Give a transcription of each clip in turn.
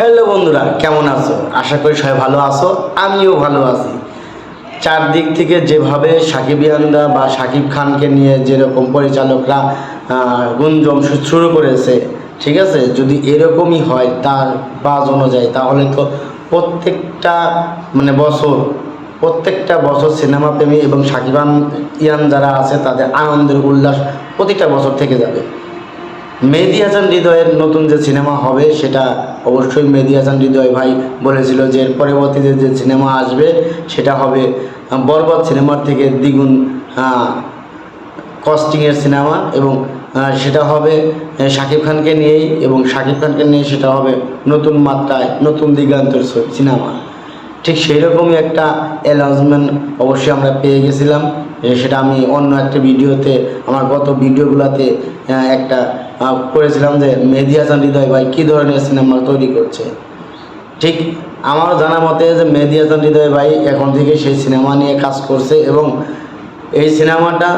Hello বন্ধুরা, কেমন আছো? আশা করি সবাই ভালো আছো, আমিও ভালো আছি। চারদিক থেকে যেভাবে সাকিবিয়ানরা বা শাকিব খানকে নিয়ে যেরকম পরিচালকরা গুঞ্জন শুরু করেছে, ঠিক আছে, যদি এরকমই হয় তার বাজ অনুযায়ী, তাহলে তো প্রত্যেকটা প্রত্যেকটা বছর সিনেমা প্রেমী এবং সাকিবিয়ান যারা আছে তাদের আনন্দের উল্লাস প্রতিটা বছর থেকে যাবে। মেহেদী হাসান হৃদয়ের নতুন যে সিনেমা হবে সেটা অবশ্যই মেহেদী হাসান হৃদয় ভাই বলেছিল যে এর পরবর্তীতে যে সিনেমা আসবে সেটা হবে বরবাদ সিনেমার থেকে দ্বিগুণ কস্টিংয়ের সিনেমা, এবং সেটা হবে শাকিব খানকে নিয়েই, এবং শাকিব খানকে নিয়ে সেটা হবে নতুন মাত্রায়, নতুন দিগান্তের সিনেমা। ঠিক সেই রকমই একটা অ্যানাউন্সমেন্ট অবশ্যই আমরা পেয়ে গেছিলাম। সেটা আমি অন্য একটা ভিডিওতে, আমার গত ভিডিওগুলোতে একটা করেছিলাম যে মেহেদী হাসান হৃদয় ভাই কী ধরনের সিনেমা তৈরি করছে। ঠিক আমারও জানা মতে যে মেহেদী হাসান হৃদয় ভাই এখন থেকে সেই সিনেমা নিয়ে কাজ করছে, এবং এই সিনেমাটা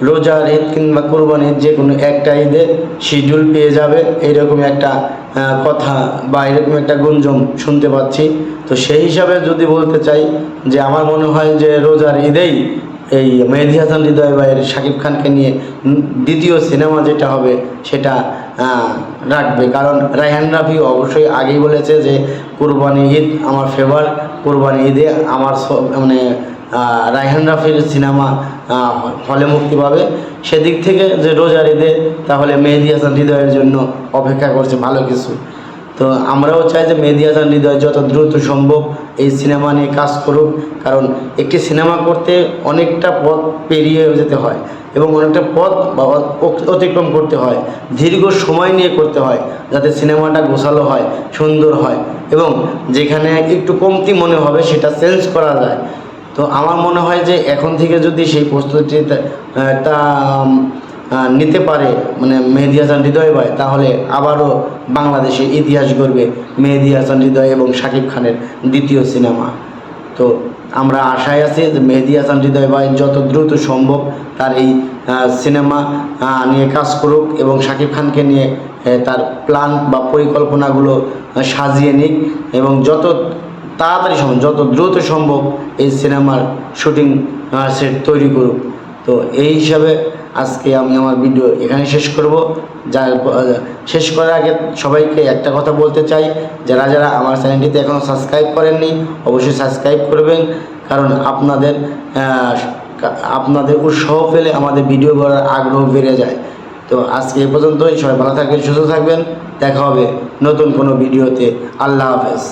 রোজার ঈদ কিংবা কুরবানির যে কোনো একটা ঈদে শিডিউল পেয়ে যাবে, এইরকম একটা কথা বা এরকম একটা গুঞ্জন শুনতে পাচ্ছি। তো সেই হিসাবে যদি বলতে চাই যে আমার মনে হয় যে রোজার ঈদেই এই মেহেদী হাসান হৃদয় ভাইয়ের শাকিব খানকে নিয়ে দ্বিতীয় সিনেমা যেটা হবে সেটা রাখবে, কারণ রায়হান রাফি অবশ্যই আগেই বলেছে যে কুরবানি ঈদ আমার ফেভার, কুরবানি ঈদে আমার রায়হান রাফির সিনেমা হলে মুক্তি পাবে। সেদিক থেকে যে রোজার ঈদে তাহলে মেহেদী হাসান হৃদয়ের জন্য অপেক্ষা করছে ভালো কিছু। তো আমরাও চাই যে মেহেদী হাসান হৃদয় যত দ্রুত সম্ভব এই সিনেমা নিয়ে কাজ করুক, কারণ একটি সিনেমা করতে অনেকটা পথ পেরিয়ে যেতে হয় এবং অনেকটা পথ বা অতিক্রম করতে হয়, দীর্ঘ সময় নিয়ে করতে হয়, যাতে সিনেমাটা গোছালো হয়, সুন্দর হয়, এবং যেখানে একটু কমতি মনে হবে সেটা চেঞ্জ করা যায়। তো আমার মনে হয় যে এখন থেকে যদি সেই প্রস্তুতিটা নিতে পারে মেহেদী হাসান হৃদয় ভাই, তাহলে আবারও বাংলাদেশের ইতিহাস গড়বে মেহেদী হাসান হৃদয় এবং শাকিব খানের দ্বিতীয় সিনেমা। তো আমরা আশায় আছি যে মেহেদী হাসান হৃদয় ভাই যত দ্রুত সম্ভব তার এই সিনেমা নিয়ে কাজ করুক এবং শাকিব খানকে নিয়ে তার প্ল্যান বা পরিকল্পনাগুলো সাজিয়ে নিক, এবং যত তাড়াতাড়ি সম্ভব, যত দ্রুত সম্ভব এই সিনেমার শুটিং সেট তৈরি করুক। তো এই হিসাবে আজকে আমি আমার ভিডিও এখানে শেষ করব। শেষ করার আগে সবাইকে একটা কথা বলতে চাই, যারা যারা আমার চ্যানেলটিতে এখনও সাবস্ক্রাইব করেননি অবশ্যই সাবস্ক্রাইব করবেন, কারণ আপনাদের উৎসাহ পেলে আমাদের ভিডিও করার আগ্রহ বেড়ে যায়। তো আজকে এ পর্যন্তই, সবাই ভালো থাকবেন, সুস্থ থাকবেন, দেখা হবে নতুন কোনো ভিডিওতে। আল্লাহ হাফেজ।